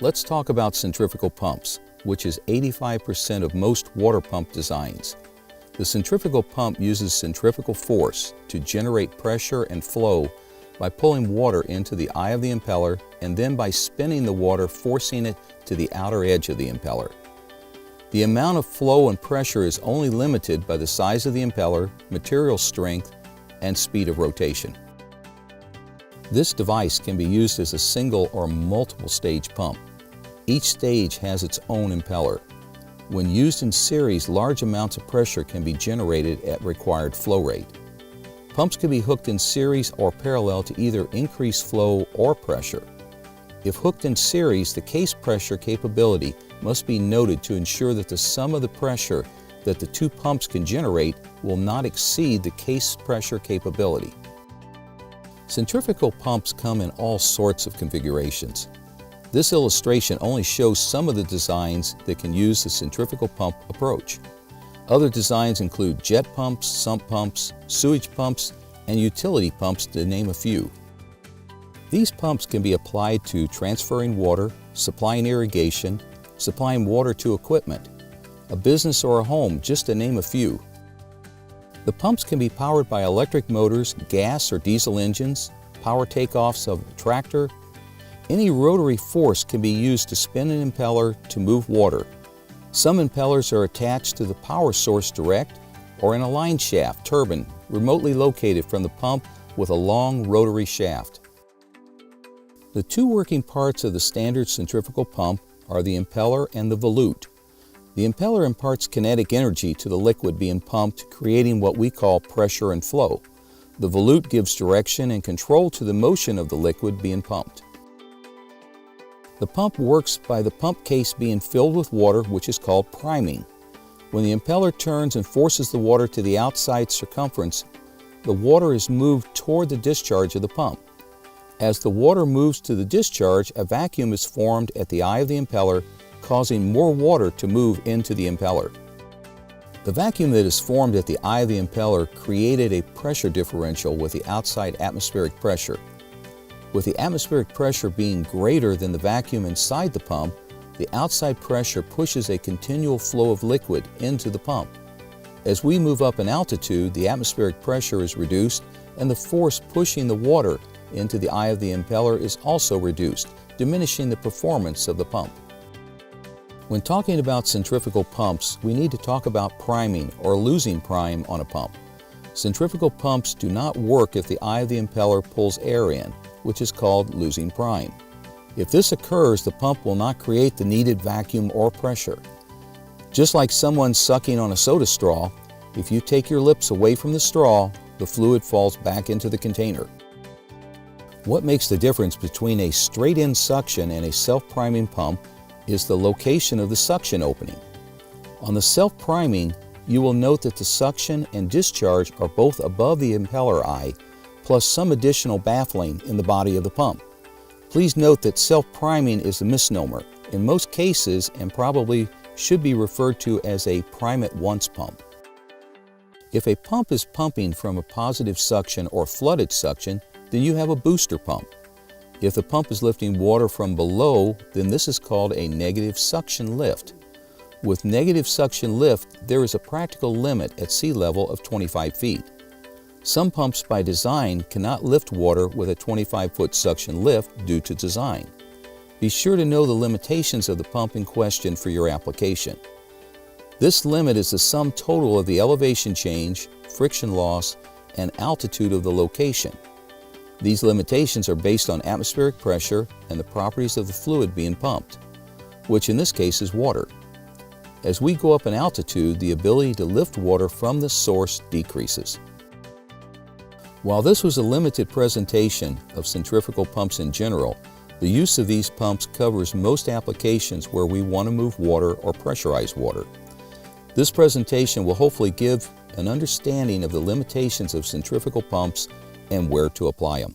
Let's talk about centrifugal pumps, which is 85% of most water pump designs. The centrifugal pump uses centrifugal force to generate pressure and flow by pulling water into the eye of the impeller and then by spinning the water, forcing it to the outer edge of the impeller. The amount of flow and pressure is only limited by the size of the impeller, material strength, and speed of rotation. This device can be used as a single or multiple stage pump. Each stage has its own impeller. When used in series, large amounts of pressure can be generated at required flow rate. Pumps can be hooked in series or parallel to either increase flow or pressure. If hooked in series, the case pressure capability must be noted to ensure that the sum of the pressure that the two pumps can generate will not exceed the case pressure capability. Centrifugal pumps come in all sorts of configurations. This illustration only shows some of the designs that can use the centrifugal pump approach. Other designs include jet pumps, sump pumps, sewage pumps, and utility pumps, to name a few. These pumps can be applied to transferring water, supplying irrigation, supplying water to equipment, a business or a home, just to name a few. The pumps can be powered by electric motors, gas or diesel engines, power takeoffs of a tractor. Any rotary force can be used to spin an impeller to move water. Some impellers are attached to the power source direct or in a line shaft turbine remotely located from the pump with a long rotary shaft. The two working parts of the standard centrifugal pump are the impeller and the volute. The impeller imparts kinetic energy to the liquid being pumped, creating what we call pressure and flow. The volute gives direction and control to the motion of the liquid being pumped. The pump works by the pump case being filled with water, which is called priming. When the impeller turns and forces the water to the outside circumference, the water is moved toward the discharge of the pump. As the water moves to the discharge, a vacuum is formed at the eye of the impeller, causing more water to move into the impeller. The vacuum that is formed at the eye of the impeller created a pressure differential with the outside atmospheric pressure. With the atmospheric pressure being greater than the vacuum inside the pump, the outside pressure pushes a continual flow of liquid into the pump. As we move up in altitude, the atmospheric pressure is reduced and the force pushing the water into the eye of the impeller is also reduced, diminishing the performance of the pump. When talking about centrifugal pumps, we need to talk about priming or losing prime on a pump. Centrifugal pumps do not work if the eye of the impeller pulls air in, which is called losing prime. If this occurs, the pump will not create the needed vacuum or pressure. Just like someone sucking on a soda straw, if you take your lips away from the straw, the fluid falls back into the container. What makes the difference between a straight-in suction and a self-priming pump is the location of the suction opening. On the self-priming, you will note that the suction and discharge are both above the impeller eye, plus some additional baffling in the body of the pump. Please note that self-priming is a misnomer in most cases and probably should be referred to as a prime-at-once pump. If a pump is pumping from a positive suction or flooded suction, then you have a booster pump. If the pump is lifting water from below, then this is called a negative suction lift. With negative suction lift, there is a practical limit at sea level of 25 feet. Some pumps by design cannot lift water with a 25-foot suction lift due to design. Be sure to know the limitations of the pump in question for your application. This limit is the sum total of the elevation change, friction loss, and altitude of the location. These limitations are based on atmospheric pressure and the properties of the fluid being pumped, which in this case is water. As we go up in altitude, the ability to lift water from the source decreases. While this was a limited presentation of centrifugal pumps in general, the use of these pumps covers most applications where we want to move water or pressurize water. This presentation will hopefully give an understanding of the limitations of centrifugal pumps and where to apply them.